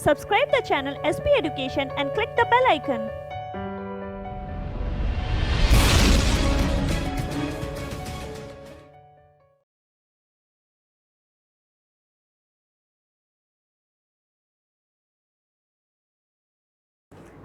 Subscribe the channel SP Education and click the bell icon.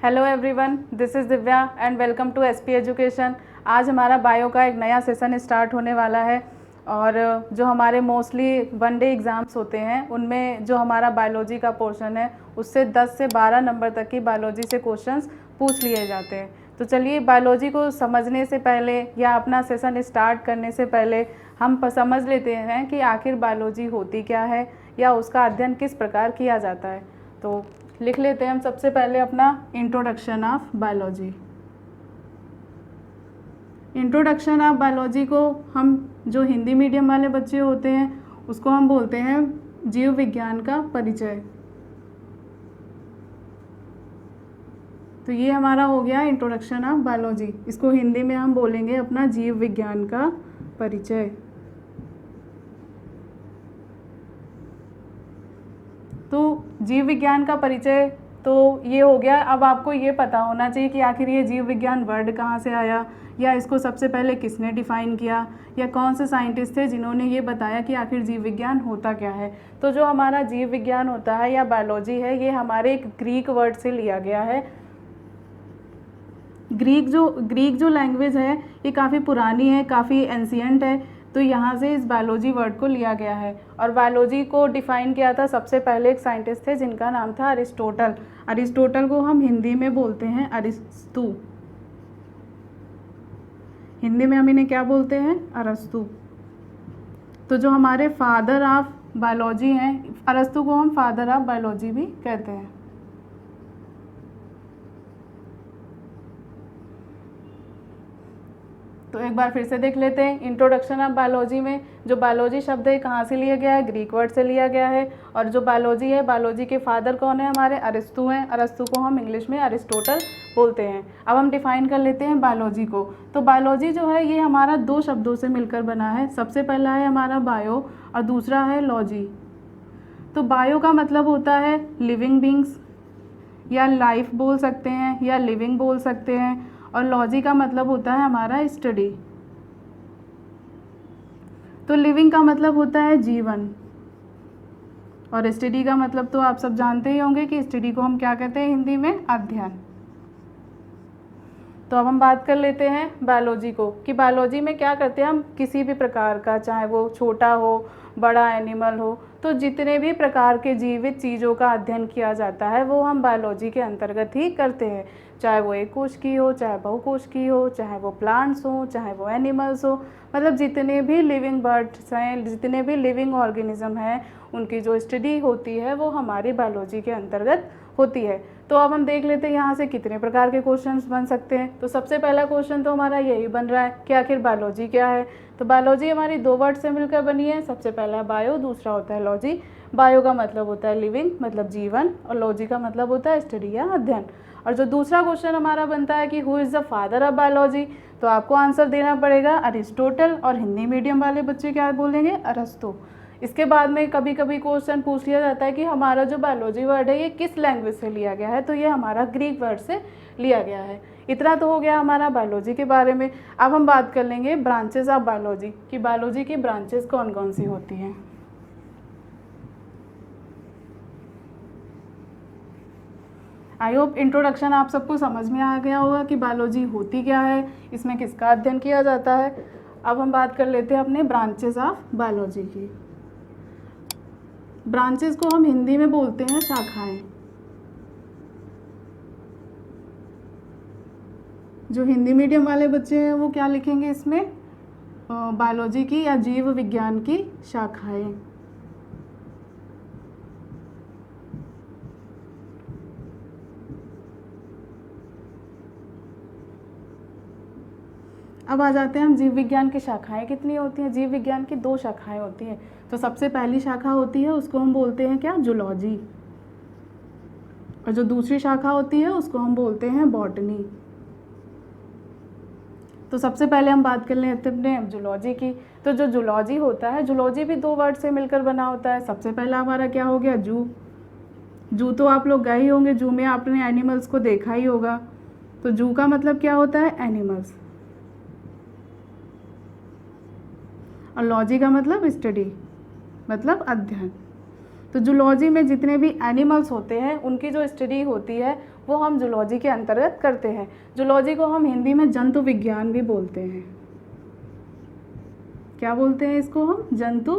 Hello everyone, this is Divya and welcome to SP education. आज हमारा bio का एक नया session start होने वाला है और जो हमारे मोस्टली वन डे एग्ज़ाम्स होते हैं उनमें जो हमारा बायोलॉजी का पोर्शन है उससे 10 से 12 नंबर तक की बायोलॉजी से क्वेश्चंस पूछ लिए जाते हैं। तो चलिए, बायोलॉजी को समझने से पहले या अपना सेशन स्टार्ट करने से पहले हम समझ लेते हैं कि आखिर बायोलॉजी होती क्या है या उसका अध्ययन किस प्रकार किया जाता है। तो लिख लेते हैं हम सबसे पहले अपना introduction of biology. Introduction of biology को हम जो हिंदी मीडियम वाले बच्चे होते हैं उसको हम बोलते हैं जीव विज्ञान का परिचय। तो ये हमारा हो गया इंट्रोडक्शन ऑफ बायोलॉजी। इसको हिंदी में हम बोलेंगे अपना जीव विज्ञान का परिचय। तो जीव विज्ञान का परिचय तो ये हो गया। अब आपको ये पता होना चाहिए कि आखिर ये जीव विज्ञान वर्ड कहाँ से आया, या इसको सबसे पहले किसने डिफ़ाइन किया, या कौन से साइंटिस्ट थे जिन्होंने ये बताया कि आखिर जीव विज्ञान होता क्या है। तो जो हमारा जीव विज्ञान होता है या बायोलॉजी है, ये हमारे एक ग्रीक वर्ड से लिया गया है। ग्रीक जो लैंग्वेज है ये काफ़ी पुरानी है, काफ़ी एंशियंट है। तो यहाँ से इस बायोलॉजी वर्ड को लिया गया है। और बायोलॉजी को डिफ़ाइन किया था सबसे पहले एक साइंटिस्ट थे जिनका नाम था अरिस्टोटल। अरिस्टोटल को हम हिंदी में बोलते हैं अरिस्तु। हिंदी में हम इन्हें क्या बोलते हैं? अरस्तु। तो जो हमारे फादर ऑफ बायोलॉजी हैं, अरस्तु को हम फादर ऑफ बायोलॉजी भी कहते हैं। तो एक बार फिर से देख लेते हैं। इंट्रोडक्शन ऑफ बायोलॉजी में जो बायोलॉजी शब्द है कहाँ से लिया गया है? ग्रीक वर्ड से लिया गया है। और जो बायोलॉजी है, बायोलॉजी के फादर कौन है? हमारे अरिस्तु हैं। अरिस्तु को हम इंग्लिश में अरिस्टोटल बोलते हैं। अब हम डिफाइन कर लेते हैं बायोलॉजी को। तो बायोलॉजी जो है ये हमारा दो शब्दों से मिलकर बना है। सबसे पहला है हमारा बायो और दूसरा है लॉजी। तो बायो का मतलब होता है लिविंग बींग्स, या लाइफ बोल सकते हैं या लिविंग बोल सकते हैं। और लॉजी का मतलब होता है हमारा स्टडी। तो लिविंग का मतलब होता है जीवन, और स्टडी का मतलब तो आप सब जानते ही होंगे कि स्टडी को हम क्या कहते हैं हिंदी में? अध्ययन। तो अब हम बात कर लेते हैं बायोलॉजी को कि बायोलॉजी में क्या करते हैं हम। किसी भी प्रकार का, चाहे वो छोटा हो बड़ा एनिमल हो, तो जितने भी प्रकार के जीवित चीज़ों का अध्ययन किया जाता है वो हम बायोलॉजी के अंतर्गत ही करते हैं। चाहे वो एक कोश की हो, चाहे बहुकोश की हो, चाहे वो प्लांट्स हो, चाहे वो एनिमल्स हो, मतलब जितने भी लिविंग बर्ड्स हैं, जितने भी लिविंग ऑर्गेनिज्म हैं, उनकी जो स्टडी होती है वो हमारी बायोलॉजी के अंतर्गत होती है। तो अब हम देख लेते हैं यहाँ से कितने प्रकार के क्वेश्चंस बन सकते हैं। तो सबसे पहला क्वेश्चन तो हमारा यही बन रहा है कि आखिर बायोलॉजी क्या है। तो बायोलॉजी हमारी दो वर्ड से मिलकर बनी है। सबसे पहला बायो, दूसरा होता है लॉजी। बायो का मतलब होता है लिविंग, मतलब जीवन, और लॉजी का मतलब होता है स्टडी या अध्ययन। और जो दूसरा क्वेश्चन हमारा बनता है कि who is the father of biology, तो आपको आंसर देना पड़ेगा अरिस्टोटल, और हिंदी मीडियम वाले बच्चे क्या बोलेंगे? अरस्तु। इसके बाद में कभी कभी क्वेश्चन पूछ लिया जाता है कि हमारा जो बायोलॉजी वर्ड है ये किस लैंग्वेज से लिया गया है, तो ये हमारा ग्रीक वर्ड से लिया गया है। इतना तो हो गया हमारा बायोलॉजी के बारे में। अब हम बात कर लेंगे ब्रांचेस ऑफ बायोलॉजी कि बायोलॉजी की ब्रांचेस कौन कौन सी होती हैं। आई होप इंट्रोडक्शन आप सबको समझ में आ गया होगा कि बायोलॉजी होती क्या है, इसमें किसका अध्ययन किया जाता है। अब हम बात कर लेते हैं अपने ब्रांचेस ऑफ बायोलॉजी की। ब्रांचेस को हम हिंदी में बोलते हैं शाखाएं। जो हिंदी मीडियम वाले बच्चे हैं वो क्या लिखेंगे इसमें? बायोलॉजी की या जीव विज्ञान की शाखाएं। अब आ जाते हैं हम जीव विज्ञान की शाखाएं कितनी होती हैं। जीव विज्ञान की दो शाखाएं होती हैं। तो सबसे पहली शाखा होती है उसको हम बोलते हैं क्या? जूलॉजी। और जो दूसरी शाखा होती है उसको हम बोलते हैं बॉटनी। तो सबसे पहले हम बात कर लेते हैं जूलॉजी की। तो जो जूलॉजी होता है, जूलॉजी भी दो वर्ड से मिलकर बना होता है। सबसे पहला हमारा क्या हो गया? जू, जू तो आप लोग गए ही होंगे, जू में आपने एनिमल्स को देखा ही होगा। तो जू का मतलब क्या होता है? एनिमल्स। और लॉजी का मतलब स्टडी, मतलब अध्ययन। तो जूलॉजी में जितने भी एनिमल्स होते हैं उनकी जो स्टडी होती है वो हम जूलॉजी के अंतर्गत करते हैं। जूलॉजी को हम हिंदी में जंतु विज्ञान भी बोलते हैं। क्या बोलते हैं इसको हम? जंतु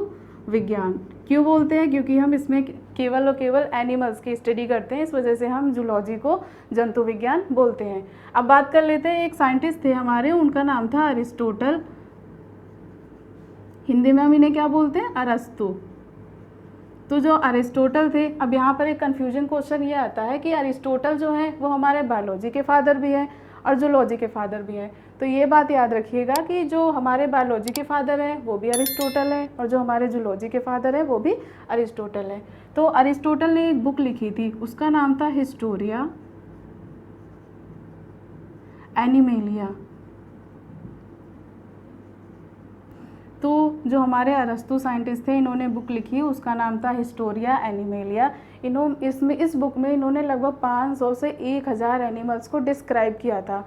विज्ञान। क्यों बोलते हैं? क्योंकि हम इसमें केवल और केवल एनिमल्स की स्टडी करते हैं, इस वजह से हम जूलॉजी को जंतु विज्ञान बोलते हैं। अब बात कर लेते हैं, एक साइंटिस्ट थे हमारे, उनका नाम था अरिस्टोटल। हिंदी में हम इन्हें क्या बोलते हैं? अरस्तु। तो जो अरिस्टोटल थे, अब यहाँ पर एक कन्फ्यूजन क्वेश्चन ये आता है कि अरिस्टोटल जो है वो हमारे बायोलॉजी के फादर भी हैं और जूलॉजी के फादर भी हैं। तो ये बात याद रखिएगा कि जो हमारे बायोलॉजी के फादर हैं वो भी अरिस्टोटल है और जो हमारे जूलॉजी के फादर हैं वो भी अरिस्टोटल है। तो अरिस्टोटल ने एक बुक लिखी थी, उसका नाम था हिस्टोरिया एनिमेलिया। तो जो हमारे अरस्तु साइंटिस्ट थे, इन्होंने बुक लिखी, उसका नाम था हिस्टोरिया एनिमेलिया। इस बुक में इन्होंने लगभग 500 से 1000 एनिमल्स को डिस्क्राइब किया था।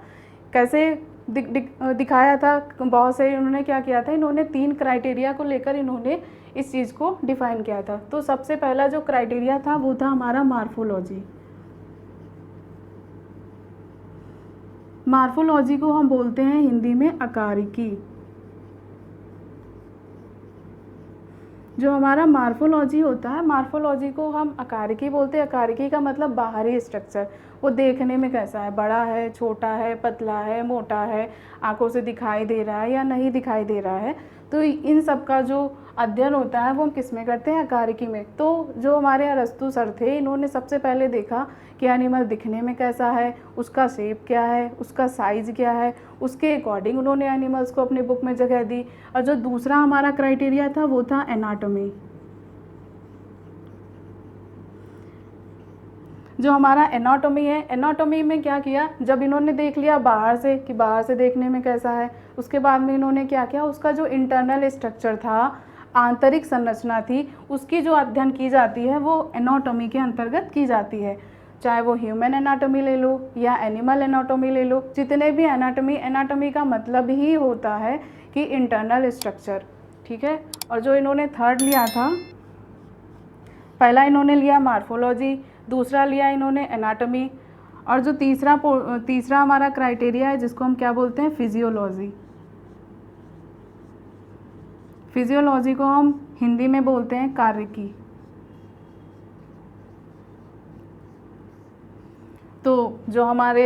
कैसे दिखाया था? बहुत से इन्होंने क्या किया था, इन्होंने 3 क्राइटेरिया को लेकर इन्होंने इस चीज़ को डिफ़ाइन किया था। तो सबसे पहला जो क्राइटेरिया था वो था हमारा मार्फोलॉजी। मार्फोलॉजी को हम बोलते हैं हिंदी में आकारिकी। जो हमारा मार्फोलॉजी होता है, मार्फोलॉजी को हम आकारिकी बोलते हैं। आकारिकी का मतलब बाहरी स्ट्रक्चर, वो देखने में कैसा है, बड़ा है, छोटा है, पतला है, मोटा है, आंखों से दिखाई दे रहा है या नहीं दिखाई दे रहा है। तो इन सब का जो अध्ययन होता है वो हम किस में करते हैं? आकारिकी में। तो जो हमारे अरस्तु सर थे, इन्होंने सबसे पहले देखा कि एनिमल दिखने में कैसा है, उसका शेप क्या है, उसका साइज़ क्या है, उसके अकॉर्डिंग उन्होंने एनिमल्स को अपनी बुक में जगह दी। और जो दूसरा हमारा क्राइटेरिया था वो था एनाटॉमी। जो हमारा एनाटॉमी है, एनाटॉमी में क्या किया, जब इन्होंने देख लिया बाहर से कि बाहर से देखने में कैसा है, उसके बाद में इन्होंने क्या किया, उसका जो इंटरनल स्ट्रक्चर था, आंतरिक संरचना थी, उसकी जो अध्ययन की जाती है वो एनाटॉमी के अंतर्गत की जाती है। चाहे वो ह्यूमन एनाटॉमी ले लो या एनिमल एनाटॉमी ले लो, जितने भी एनाटॉमी का मतलब ही होता है कि इंटरनल स्ट्रक्चर। ठीक है। और जो इन्होंने थर्ड लिया था, पहला इन्होंने लिया मार्फोलॉजी, दूसरा लिया इन्होंने एनाटॉमी, और जो तीसरा हमारा क्राइटेरिया है जिसको हम क्या बोलते हैं? फिजियोलॉजी। फिजियोलॉजी को हम हिंदी में बोलते हैं कार्यकी। तो जो हमारे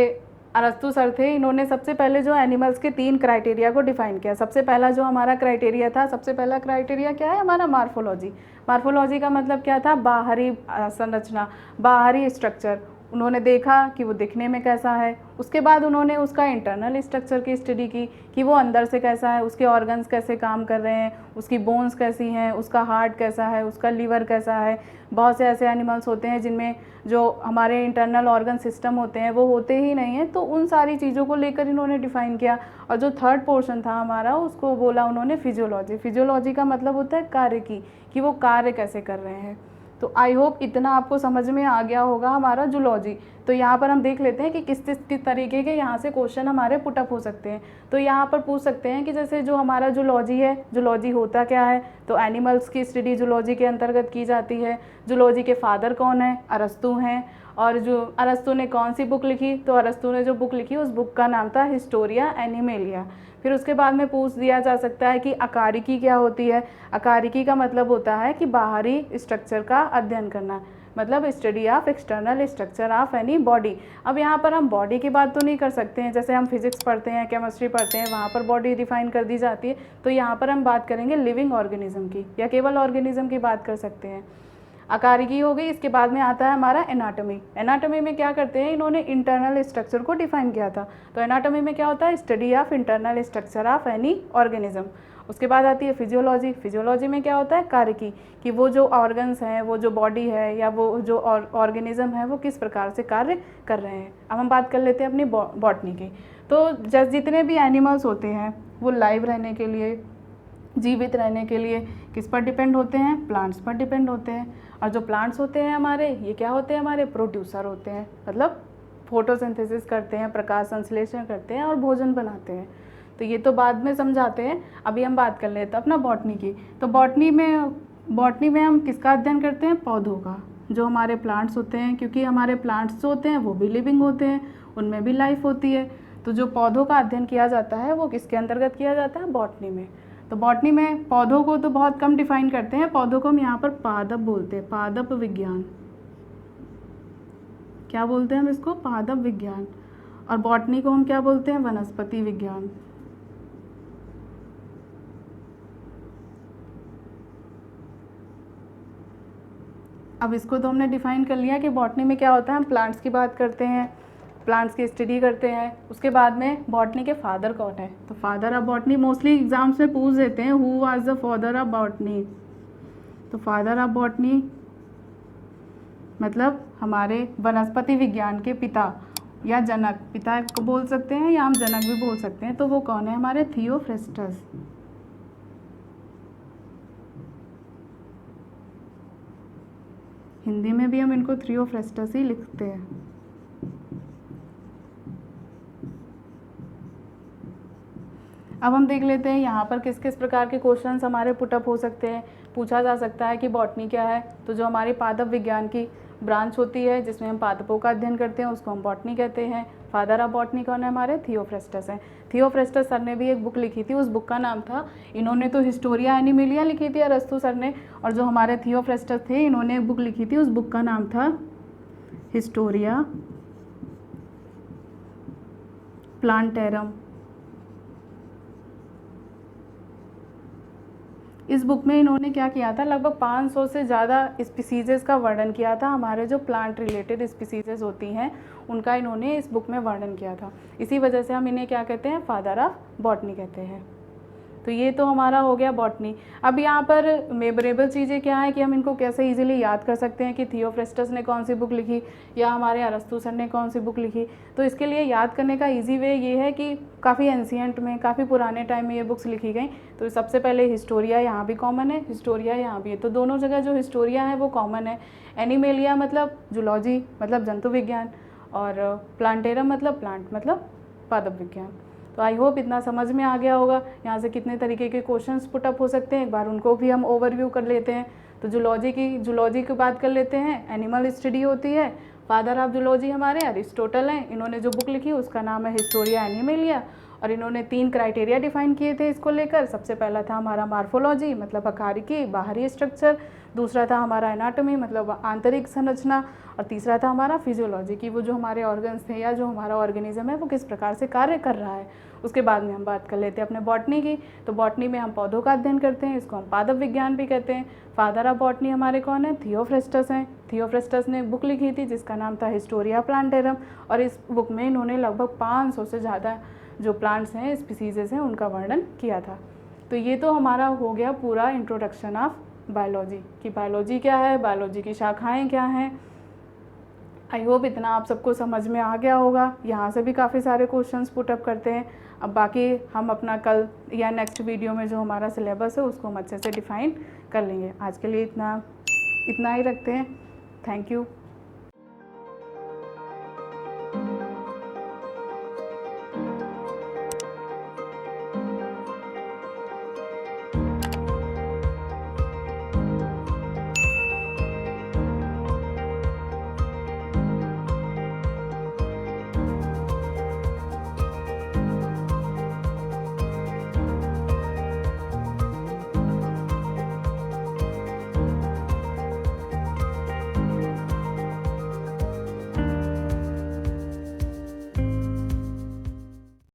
अरस्तु सर थे, इन्होंने सबसे पहले जो एनिमल्स के 3 क्राइटेरिया को डिफाइन किया। सबसे पहला जो हमारा क्राइटेरिया था, सबसे पहला क्राइटेरिया क्या है हमारा? मार्फोलॉजी। मार्फोलॉजी का मतलब क्या था? बाहरी संरचना, बाहरी स्ट्रक्चर। उन्होंने देखा कि वो दिखने में कैसा है, उसके बाद उन्होंने उसका इंटरनल स्ट्रक्चर की स्टडी की कि वो अंदर से कैसा है, उसके ऑर्गन्स कैसे काम कर रहे हैं, उसकी बोन्स कैसी हैं, उसका हार्ट कैसा है, उसका लीवर कैसा है। बहुत से ऐसे एनिमल्स होते हैं जिनमें जो हमारे इंटरनल ऑर्गन सिस्टम होते हैं वो होते ही नहीं हैं, तो उन सारी चीज़ों को लेकर इन्होंने डिफ़ाइन किया। और जो थर्ड पोर्शन था हमारा, उसको बोला उन्होंने फिजियोलॉजी। फिजियोलॉजी का मतलब होता है कार्य की, कि वो कार्य कैसे कर रहे हैं। तो आई होप इतना आपको समझ में आ गया होगा हमारा जूलॉजी। तो यहाँ पर हम देख लेते हैं कि किस तरीके के यहाँ से क्वेश्चन हमारे पुटअप हो सकते हैं। तो यहाँ पर पूछ सकते हैं कि जैसे जो हमारा जूलॉजी है, जूलॉजी होता क्या है? तो एनिमल्स की स्टडी जूलॉजी के अंतर्गत की जाती है। जूलॉजी के फादर कौन है? अरस्तु हैं। और जो अरस्तु ने कौन सी बुक लिखी? तो अरस्तु ने जो बुक लिखी उस बुक का नाम था हिस्टोरिया एनिमेलिया। फिर उसके बाद में पूछ दिया जा सकता है कि आकारिकी क्या होती है? आकारिकी का मतलब होता है कि बाहरी स्ट्रक्चर का अध्ययन करना, मतलब study of external structure of any body. अब यहाँ पर हम बॉडी की बात तो नहीं कर सकते हैं, जैसे हम फिजिक्स पढ़ते हैं, केमिस्ट्री पढ़ते हैं, वहाँ पर बॉडी डिफाइन कर दी जाती है। तो यहाँ पर हम बात करेंगे लिविंग ऑर्गेनिज्म की, या केवल ऑर्गेनिज्म की बात कर सकते हैं। आकारिकी हो गई। इसके बाद में आता है हमारा एनाटॉमी। एनाटॉमी में क्या करते हैं, इन्होंने इंटरनल स्ट्रक्चर को डिफाइन किया था। तो एनाटॉमी में क्या होता है? Study of internal structure of any organism. उसके बाद आती है फिजियोलॉजी। फिजियोलॉजी में क्या होता है? कार्यकी, कि वो जो ऑर्गन्स हैं, वो जो बॉडी है या वो जो ऑर्गेनिज्म है वो किस प्रकार से कार्य कर रहे हैं। अब हम बात कर लेते हैं अपनी बॉटनी की। तो जितने भी एनिमल्स होते हैं वो लाइव रहने के लिए जीवित रहने के लिए किस पर डिपेंड होते हैं? प्लांट्स पर डिपेंड होते हैं। और जो प्लांट्स होते हैं हमारे, ये क्या होते हैं? हमारे प्रोड्यूसर होते हैं, मतलब फोटोसिंथेसिस करते हैं, प्रकाश संश्लेषण करते हैं और भोजन बनाते हैं। तो ये तो बाद में समझाते हैं, अभी हम बात कर लेते हैं अपना बॉटनी की। तो बॉटनी में हम किसका अध्ययन करते हैं? पौधों का, जो हमारे प्लांट्स होते हैं, क्योंकि हमारे प्लांट्स जो होते हैं वो भी लिविंग होते हैं, उनमें भी लाइफ होती है। तो जो पौधों का अध्ययन किया जाता है वो किसके अंतर्गत किया जाता है? बॉटनी में। तो बॉटनी में पौधों को तो बहुत कम डिफाइन करते हैं, पौधों को हम यहाँ पर पादप बोलते हैं, पादप विज्ञान। क्या बोलते हैं हम इसको? पादप विज्ञान। और बॉटनी को हम क्या बोलते हैं? वनस्पति विज्ञान। अब इसको तो हमने डिफाइन कर लिया कि बॉटनी में क्या होता है। हम प्लांट्स की बात करते हैं, प्लांट्स की स्टडी करते हैं। उसके बाद में बॉटनी के फादर कौन है? तो father of botany mostly exams में पूछ देते हैं, who was the father of botany. तो फादर ऑफ बॉटनी मतलब हमारे वनस्पति विज्ञान के पिता या जनक, पिता को बोल सकते हैं या हम जनक भी बोल सकते हैं। तो वो कौन है? हमारे थियोफ्रेस्टस। हिंदी में भी हम इनको थियोफ्रेस्टस ही लिखते हैं। अब हम देख लेते हैं यहाँ पर किस किस प्रकार के क्वेश्चंस हमारे पुटअप हो सकते हैं, पूछा जा सकता है कि बॉटनी क्या है। तो जो हमारी पादप विज्ञान की ब्रांच होती है जिसमें हम पादपों का अध्ययन करते हैं उसको हम बॉटनी कहते हैं। फादर ऑफ बॉटनी कौन है? हमारे थियोफ्रेस्टस हैं। थियोफ्रेस्टस सर ने भी एक बुक लिखी थी, उस बुक का नाम था, इन्होंने तो हिस्टोरिया एनिमेलिया लिखी थी अरस्तु सर ने, और जो हमारे थियोफ्रेस्टस थे इन्होंने एक बुक लिखी थी, उस बुक का नाम था हिस्टोरिया प्लांटेरम। इस बुक में इन्होंने क्या किया था? लगभग 500 से ज़्यादा स्पीसीज़ का वर्णन किया था। हमारे जो प्लांट रिलेटेड स्पीसीज़ होती हैं उनका इन्होंने इस बुक में वर्णन किया था। इसी वजह से हम इन्हें क्या कहते हैं? फादर ऑफ बॉटनी कहते हैं। तो ये तो हमारा हो गया बॉटनी। अब यहाँ पर मेमोरेबल चीज़ें क्या है कि हम इनको कैसे इजीली याद कर सकते हैं कि थियोफ्रेस्टस ने कौन सी बुक लिखी या हमारे अरस्तु सर ने कौन सी बुक लिखी। तो इसके लिए याद करने का इजी वे ये है कि काफ़ी एंशियंट में, काफ़ी पुराने टाइम में ये बुक्स लिखी गई। तो सबसे पहले हिस्टोरिया यहाँ भी कॉमन है, हिस्टोरिया यहाँ भी है, तो दोनों जगह जो हिस्टोरिया है वो कॉमन है। एनिमेलिया मतलब जूलॉजी मतलब जंतु विज्ञान, और प्लांटेरम मतलब प्लांट मतलब पादप विज्ञान। तो आई होप इतना समझ में आ गया होगा। यहाँ से कितने तरीके के क्वेश्चंस पुटअप हो सकते हैं, एक बार उनको भी हम ओवरव्यू कर लेते हैं। तो जूलॉजी की बात कर लेते हैं। एनिमल स्टडी होती है, फादर ऑफ जूलॉजी हमारे अरिस्टोटल हैं, इन्होंने जो बुक लिखी उसका नाम है हिस्टोरिया एनिमेलिया। और इन्होंने 3 क्राइटेरिया डिफाइन किए थे इसको लेकर। सबसे पहला था हमारा मार्फोलॉजी मतलब आकारिकी, बाहरी स्ट्रक्चर, दूसरा था हमारा एनाटॉमी मतलब आंतरिक संरचना, और तीसरा था हमारा फिजियोलॉजी की वो जो हमारे ऑर्गन्स थे या जो हमारा ऑर्गेनिज्म है वो किस प्रकार से कार्य कर रहा है। उसके बाद में हम बात कर लेते हैं अपने बॉटनी की। तो बॉटनी में हम पौधों का अध्ययन करते हैं, इसको हम पादप विज्ञान भी कहते हैं। फादर ऑफ बॉटनी हमारे कौन है? थियोफ्रेस्टस हैं। थियोफ्रेस्टस ने बुक लिखी थी जिसका नाम था हिस्टोरिया प्लांटेरम, और इस बुक में इन्होंने लगभग 500 से ज़्यादा जो प्लांट्स हैं, स्पीसीज़ हैं, उनका वर्णन किया था। तो ये तो हमारा हो गया पूरा इंट्रोडक्शन ऑफ बायोलॉजी कि बायोलॉजी क्या है, बायोलॉजी की शाखाएं क्या हैं। आई होप इतना आप सबको समझ में आ गया होगा। यहाँ से भी काफ़ी सारे क्वेश्चंस पुटअप करते हैं। अब बाकी हम अपना कल या नेक्स्ट वीडियो में जो हमारा सिलेबस है उसको हम अच्छे से डिफाइन कर लेंगे। आज के लिए इतना ही रखते हैं। Thank you.